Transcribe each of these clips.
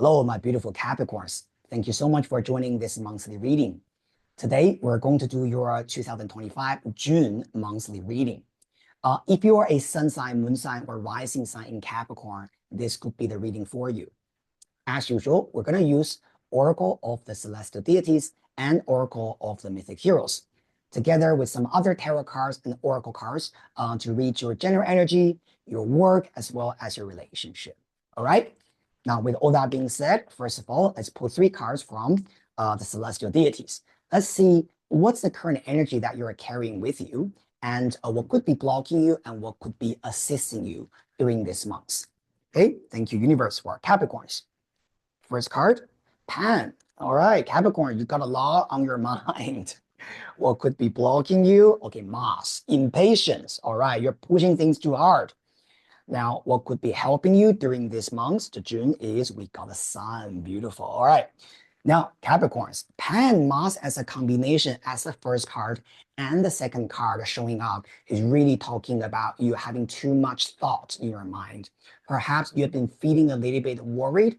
Hello, my beautiful Capricorns. Thank you so much for joining this monthly reading. Today, we're going to do your 2025 June monthly reading. If you are a sun sign, moon sign, or rising sign in Capricorn, this could be the reading for you. As usual, we're going to use Oracle of the Celestial Deities and Oracle of the Mythic Heroes, together with some other tarot cards and oracle cards to read your general energy, your work, as well as your relationship. All right? Now, with all that being said, first of all, let's pull 3 cards from the Celestial Deities. Let's see what's the current energy that you're carrying with you and what could be blocking you and what could be assisting you during this month. Okay, thank you, Universe, for Capricorns. First card, Pan. All right, Capricorn, you got a lot on your mind. What could be blocking you? Okay, Mars, impatience. All right, you're pushing things too hard. Now, what could be helping you during this month to June is we got the sun. Beautiful. All right. Now, Capricorns, Pan Mars as a combination as the first card and the second card showing up is really talking about you having too much thought in your mind. Perhaps you've been feeling a little bit worried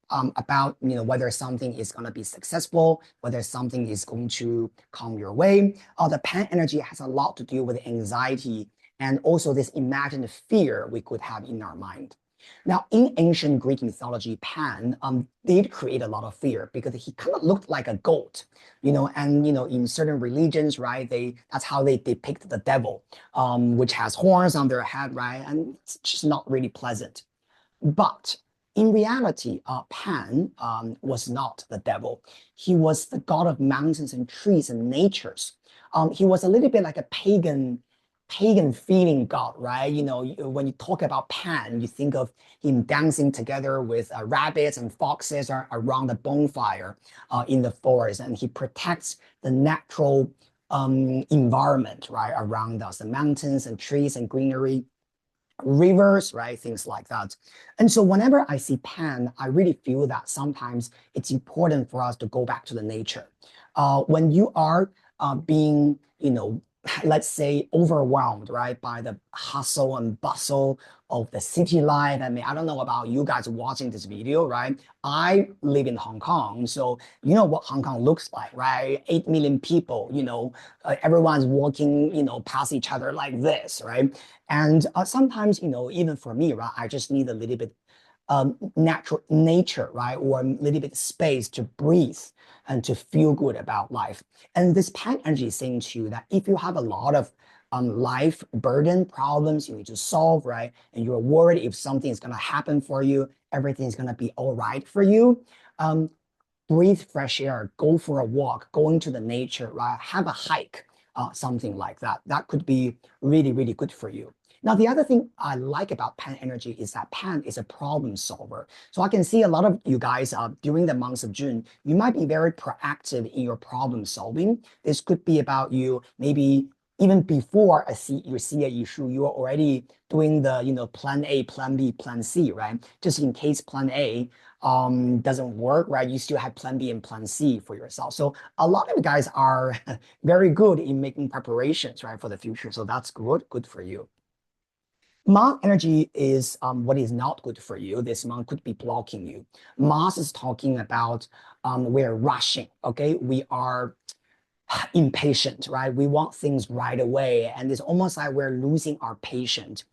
about whether something is going to be successful, whether something is going to come your way. The Pan energy has a lot to do with anxiety and also this imagined fear we could have in our mind. Now, in ancient Greek mythology, Pan did create a lot of fear because he kind of looked like a goat, and in certain religions, right, that's how they depict the devil, which has horns on their head, right, and it's just not really pleasant. But in reality, Pan was not the devil. He was the god of mountains and trees and natures. He was a little bit like a pagan feeling god, right? When you talk about Pan, you think of him dancing together with rabbits and foxes around the bonfire in the forest, and he protects the natural environment, right, around us, the mountains and trees and greenery, rivers, right, things like that. And so whenever I see Pan, I really feel that sometimes it's important for us to go back to the nature. When you are being, let's say overwhelmed, right, by the hustle and bustle of the city life. I mean, I don't know about you guys watching this video, right? I live in Hong Kong, so you know what Hong Kong looks like, right? 8 million people, everyone's walking, past each other like this, right? And sometimes, even for me, right, I just need a little bit natural nature, right? Or a little bit of space to breathe and to feel good about life. And this Pan energy is saying to you that if you have a lot of life burden problems you need to solve, right? And you're worried if something is going to happen for you, everything's going to be all right for you. Breathe fresh air, go for a walk, go into the nature, right? Have a hike, something like that. That could be really, really good for you. Now, the other thing I like about Pan energy is that Pan is a problem solver. So I can see a lot of you guys during the month of June, you might be very proactive in your problem solving. This could be about you maybe even before you see an issue, you're already doing the plan A, plan B, plan C, right? Just in case plan A doesn't work, right? You still have plan B and plan C for yourself. So a lot of you guys are very good in making preparations, right, for the future. So that's good for you. Mars energy is what is not good for you. This month could be blocking you. Mars is talking about we're rushing, okay? We are impatient, right? We want things right away. And it's almost like we're losing our patience.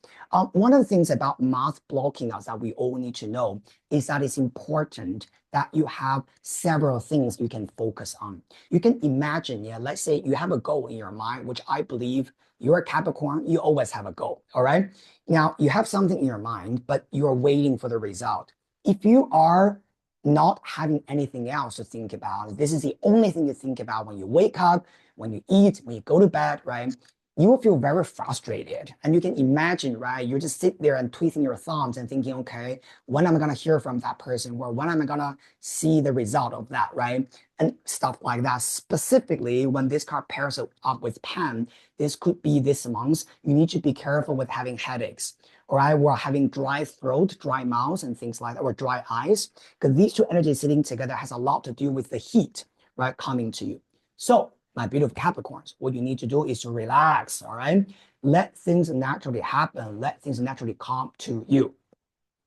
One of the things about Mars blocking us that we all need to know is that it's important that you have several things you can focus on. You can imagine, let's say you have a goal in your mind, which I believe you're a Capricorn, you always have a goal, all right? Now, you have something in your mind, but you're waiting for the result. If you are not having anything else to think about, this is the only thing you think about when you wake up, when you eat, when you go to bed, right? You will feel very frustrated. And you can imagine, right? You just sit there and twisting your thumbs and thinking, okay, when am I going to hear from that person? Or when am I going to see the result of that, right? And stuff like that. Specifically, when this card pairs up with Pan, this could be this month. You need to be careful with having headaches, all right? Or having dry throat, dry mouth, and things like that, or dry eyes. Because these two energies sitting together has a lot to do with the heat, right, coming to you. So, my beautiful Capricorns, what you need to do is to relax, all right? Let things naturally happen. Let things naturally come to you.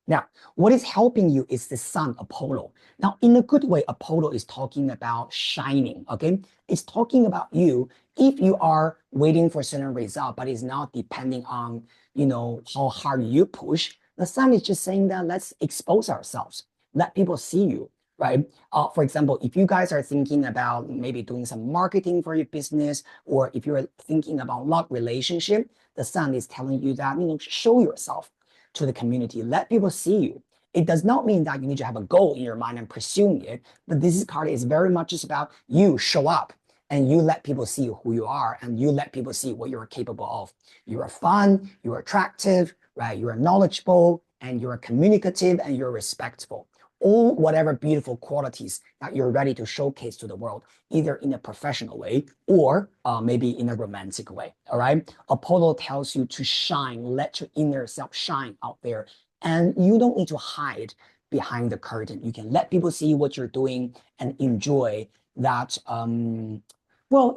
Now, what is helping you is the sun, Apollo. Now, in a good way, Apollo is talking about shining, okay? It's talking about you if you are waiting for a certain result, but it's not depending on, how hard you push. The sun is just saying that let's expose ourselves, let people see you, right? For example, if you guys are thinking about maybe doing some marketing for your business, or if you're thinking about love relationship, the sun is telling you that, show yourself to the community, let people see you. It does not mean that you need to have a goal in your mind and pursuing it, but this card is very much just about you show up and you let people see who you are and you let people see what you're capable of. You are fun, you're attractive, right? You're knowledgeable and you're communicative and you're respectful. All whatever beautiful qualities that you're ready to showcase to the world, either in a professional way or maybe in a romantic way, all right? Apollo tells you to shine, let your inner self shine out there. And you don't need to hide behind the curtain. You can let people see what you're doing and enjoy that,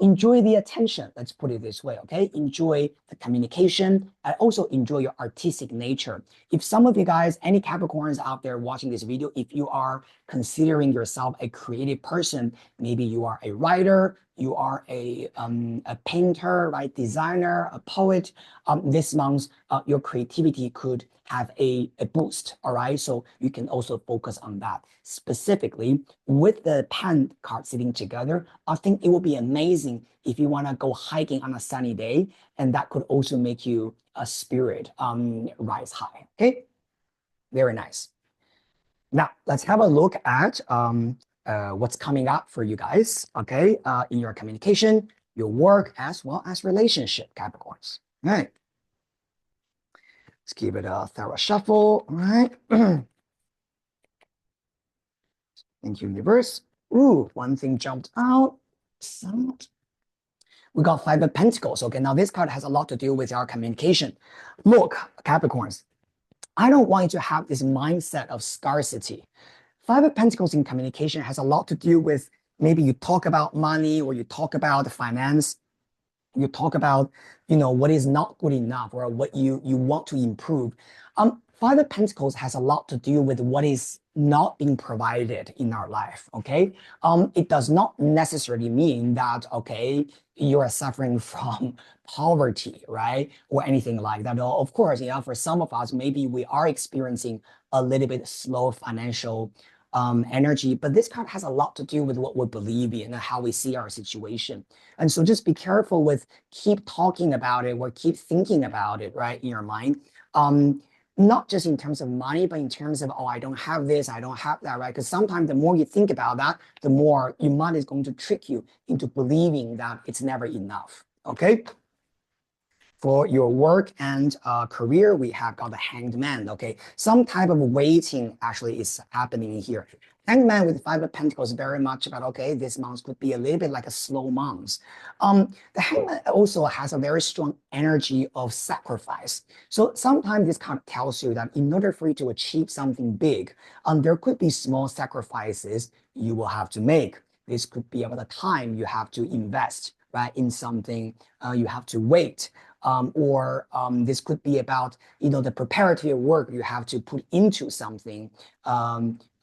enjoy the attention. Let's put it this way, okay? Enjoy the communication and also enjoy your artistic nature. If some of you guys, any Capricorns out there watching this video, if you are considering yourself a creative person, maybe you are a writer, you are a painter, right? Designer, a poet, this month, your creativity could have a boost, all right? So you can also focus on that. Specifically, with the pen card sitting together, I think it will be amazing if you want to go hiking on a sunny day, and that could also make you a spirit rise high, okay? Very nice. Now, let's have a look at what's coming up for you guys, okay? In your communication, your work, as well as relationship, Capricorns. All right. Let's give it a thorough shuffle, all right? Thank you, universe. Ooh, one thing jumped out. We got Five of Pentacles. Okay, now this card has a lot to do with our communication. Look, Capricorns, I don't want you to have this mindset of scarcity. Five of Pentacles in communication has a lot to do with maybe you talk about money or you talk about finance, you talk about, what is not good enough or what you want to improve. Five of Pentacles has a lot to do with what is not being provided in our life, okay? It does not necessarily mean that, okay, you are suffering from poverty, right? Or anything like that. Of course, for some of us, maybe we are experiencing a little bit slow financial energy, but this card has a lot to do with what we believe in and how we see our situation. And so just be careful with keep talking about it or keep thinking about it, right, in your mind. Not just in terms of money, but in terms of, oh, I don't have this, I don't have that, right? Because sometimes the more you think about that, the more your mind is going to trick you into believing that it's never enough, okay? For your work and career, we have got the Hanged Man, okay? Some type of waiting actually is happening here. Hanged Man with Five of Pentacles very much about, okay, this month could be a little bit like a slow month. The Hanged Man also has a very strong energy of sacrifice. So sometimes this kind of tells you that in order for you to achieve something big, there could be small sacrifices you will have to make. This could be about the time you have to invest, right, in something. You have to wait. This could be about the preparatory work you have to put into something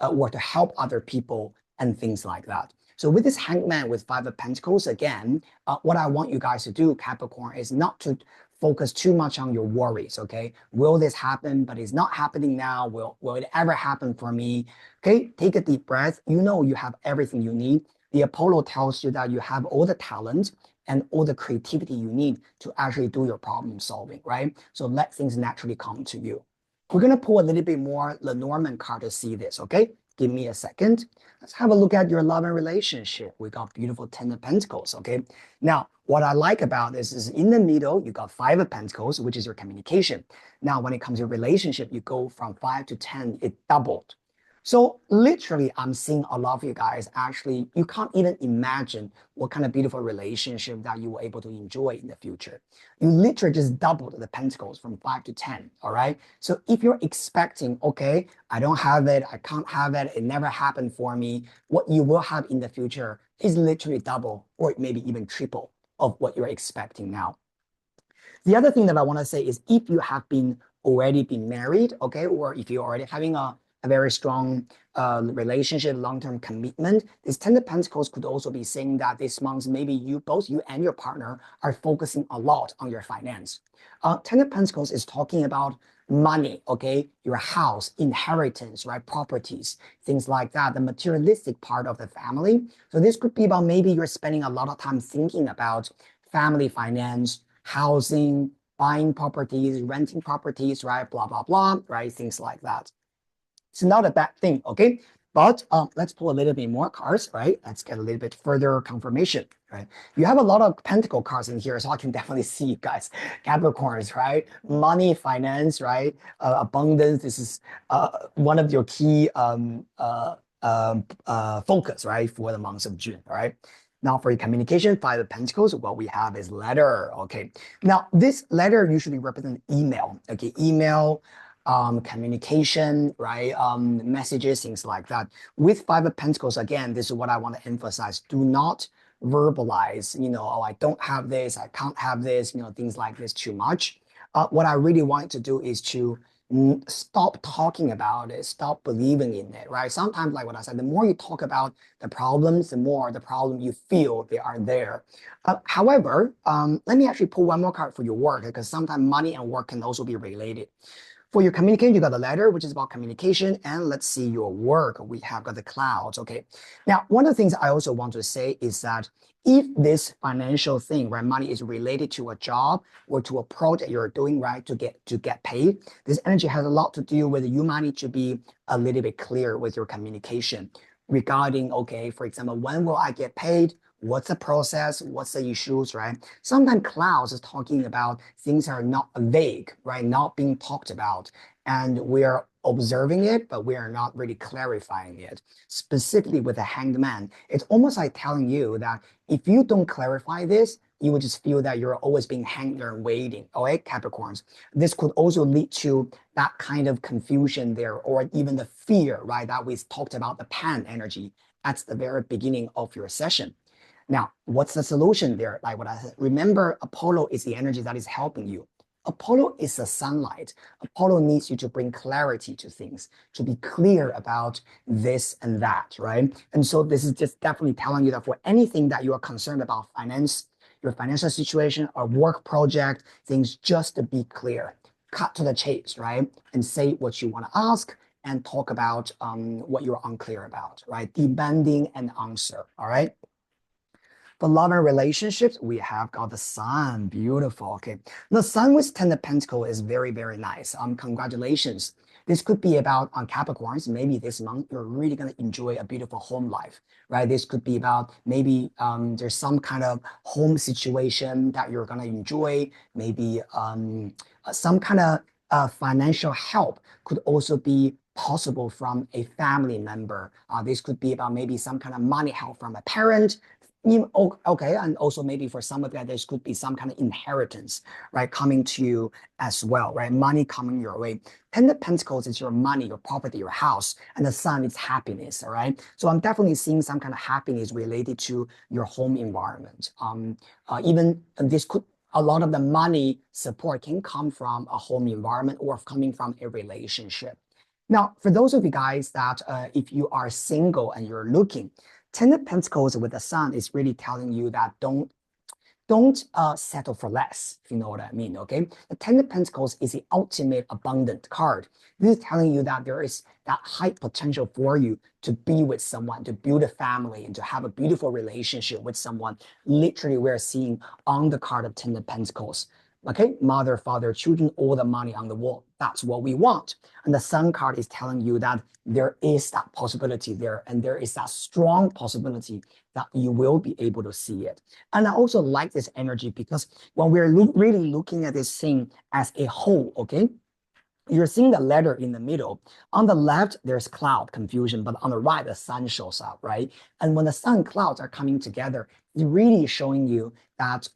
or to help other people and things like that. So with this Hanged Man with Five of Pentacles, again, what I want you guys to do, Capricorn, is not to focus too much on your worries, okay? Will this happen? But it's not happening now. Will it ever happen for me? Okay, take a deep breath. You have everything you need. The Apollo tells you that you have all the talent and all the creativity you need to actually do your problem solving, right? So let things naturally come to you. We're gonna pull a little bit more Lenormand card to see this, okay? Give me a second. Let's have a look at your love and relationship. We got beautiful Ten of Pentacles, okay? Now, what I like about this is in the middle, you got Five of Pentacles, which is your communication. Now, when it comes to relationship, you go from 5 to 10, it doubled. So literally, I'm seeing a lot of you guys actually, you can't even imagine what kind of beautiful relationship that you were able to enjoy in the future. You literally just doubled the pentacles from 5 to 10, all right? So if you're expecting, okay, I don't have it, I can't have it, it never happened for me, what you will have in the future is literally double or maybe even triple of what you're expecting now. The other thing that I want to say is if you have been already been married, okay, or if you're already having a very strong relationship, long-term commitment, this Ten of Pentacles could also be saying that this month, maybe both you and your partner are focusing a lot on your finance. Ten of Pentacles is talking about money, okay, your house, inheritance, right, properties, things like that, the materialistic part of the family. So this could be about maybe you're spending a lot of time thinking about family finance, housing, buying properties, renting properties, right, blah, blah, blah, right, things like that. It's not a bad thing, okay? But let's pull a little bit more cards, right? Let's get a little bit further confirmation, right? You have a lot of pentacle cards in here, so I can definitely see you guys. Capricorns, right? Money, finance, right? Abundance. This is one of your key focus, right? For the month of June, right? Now for your communication, Five of Pentacles, what we have is letter, okay? Now this letter usually represents email, okay? Email, communication, right? Messages, things like that. With Five of Pentacles, again, this is what I want to emphasize. Do not verbalize, oh, I don't have this, I can't have this, things like this too much. What I really want to do is to stop talking about it, stop believing in it, right? Sometimes, like what I said, the more you talk about the problems, the more the problem you feel they are there. However, let me actually pull one more card for your work, because sometimes money and work can also be related. For your communication, you got the letter, which is about communication. And let's see your work. We have got the clouds. Okay. Now, one of the things I also want to say is that if this financial thing, right, money is related to a job or to a project you're doing, right, to get paid, this energy has a lot to do with you might need to be a little bit clear with your communication regarding, okay, for example, when will I get paid? What's the process? What's the issues, right? Sometimes clouds is talking about things are not vague, right? Not being talked about. And we're observing it, but we are not really clarifying it. Specifically with the hanged man, it's almost like telling you that if you don't clarify this, you would just feel that you're always being hanged there and waiting. All right, Capricorns. This could also lead to that kind of confusion there, or even the fear, right? That we talked about the pan energy at the very beginning of your session. Now, what's the solution there? Like what I said, remember, Apollo is the energy that is helping you. Apollo is the sunlight. Apollo needs you to bring clarity to things, to be clear about this and that, right? And so this is just definitely telling you that for anything that you are concerned about finance, your financial situation or work project, things just to be clear, cut to the chase, right? And say what you want to ask and talk about what you're unclear about, right? Demanding an answer, all right? For love and relationships, we have got the sun. Beautiful. Okay. The sun with Ten of Pentacles is very, very nice. Congratulations. This could be about on Capricorns. Maybe this month you're really going to enjoy a beautiful home life, right? This could be about maybe there's some kind of home situation that you're going to enjoy. Maybe some kind of financial help could also be possible from a family member. This could be about maybe some kind of money help from a parent, okay, and also maybe for some of that, there could be some kind of inheritance, right, coming to you as well, right? Money coming your way. Ten of Pentacles is your money, your property, your house, and the sun is happiness, all right? So I'm definitely seeing some kind of happiness related to your home environment. Even this could, a lot of the money support can come from a home environment or coming from a relationship. Now, for those of you guys that if you are single and you're looking, Ten of Pentacles with the sun is really telling you that don't settle for less, if you know what I mean, okay? The Ten of Pentacles is the ultimate abundant card. This is telling you that there is that high potential for you to be with someone, to build a family, and to have a beautiful relationship with someone. Literally, we're seeing on the card of Ten of Pentacles. Okay, mother, father, children, all the money on the wall. That's what we want. And the sun card is telling you that there is that possibility there, and there is that strong possibility that you will be able to see it. And I also like this energy because when we're really looking at this thing as a whole, okay, you're seeing the letter in the middle. On the left, there's cloud confusion, but on the right, the sun shows up, right? And when the sun and clouds are coming together, it's really showing you that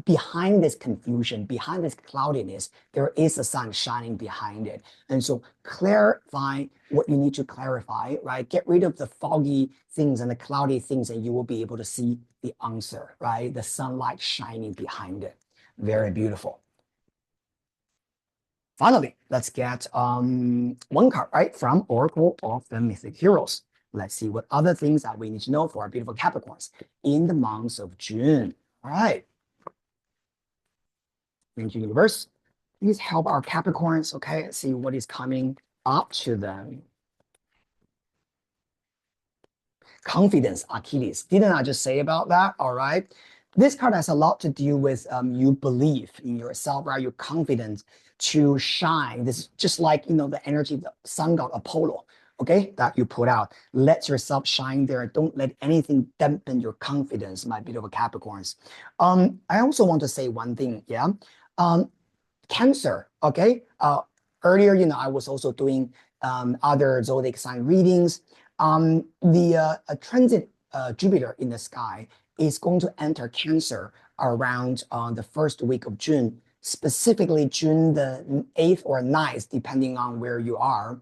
behind this confusion, behind this cloudiness, there is a sun shining behind it. And so clarify what you need to clarify, right? Get rid of the foggy things and the cloudy things, and you will be able to see the answer, right? The sunlight shining behind it. Very beautiful. finally, let's get one card, right, from Oracle of the Mythic Heroes. Let's see what other things that we need to know for our beautiful Capricorns in the month of June. All right. Thank you, universe. Please help our Capricorns, okay? See what is coming up to them. Confidence, Achilles. Didn't I just say about that? All right. This card has a lot to do with you believe in yourself, right? You're confident to shine. This is just like, the energy of the sun god Apollo, okay, that you put out. Let yourself shine there. Don't let anything dampen your confidence, my beautiful Capricorns. I also want to say one thing, yeah. Cancer, okay? Earlier, I was also doing other zodiac sign readings. The transit Jupiter in the sky is going to enter Cancer around the first week of June, specifically June the 8th or 9th, depending on where you are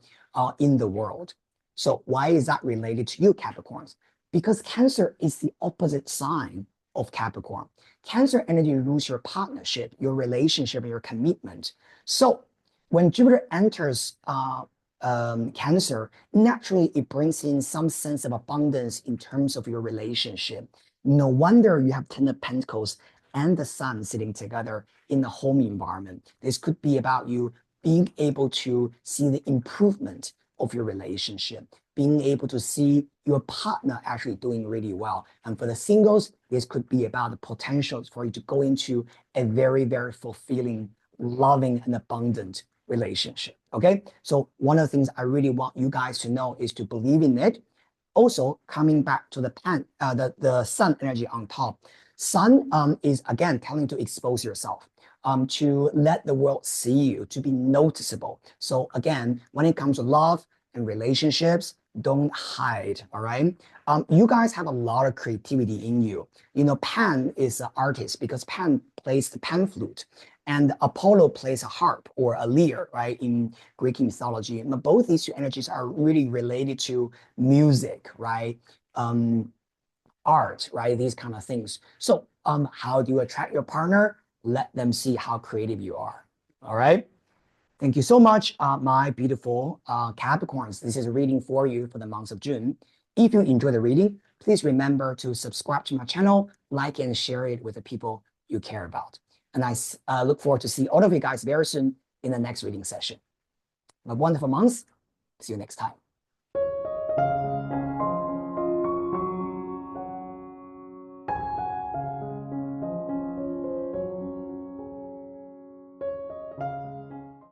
in the world. So why is that related to you, Capricorns? Because Cancer is the opposite sign of Capricorn. Cancer energy rules your partnership, your relationship, and your commitment. So when Jupiter enters Cancer, naturally it brings in some sense of abundance in terms of your relationship. No wonder you have Ten of Pentacles and the Sun sitting together in the home environment. This could be about you being able to see the improvement of your relationship, being able to see your partner actually doing really well. And for the singles, this could be about the potentials for you to go into a very, very fulfilling, loving, and abundant relationship. Okay. So one of the things I really want you guys to know is to believe in it. Also, coming back to the sun energy on top. Sun is again telling to expose yourself, to let the world see you, to be noticeable. So again, when it comes to love and relationships, don't hide. All right. You guys have a lot of creativity in you. Pan is an artist because Pan plays the pan flute. And Apollo plays a harp or a lyre, right, in Greek mythology. And both these two energies are really related to music, right, art, right, these kind of things. So how do you attract your partner? Let them see how creative you are, all right? Thank you so much, my beautiful Capricorns. This is a reading for you for the month of June. If you enjoy the reading, please remember to subscribe to my channel, like and share it with the people you care about. And I look forward to see all of you guys very soon in the next reading session. Have a wonderful month. See you next time.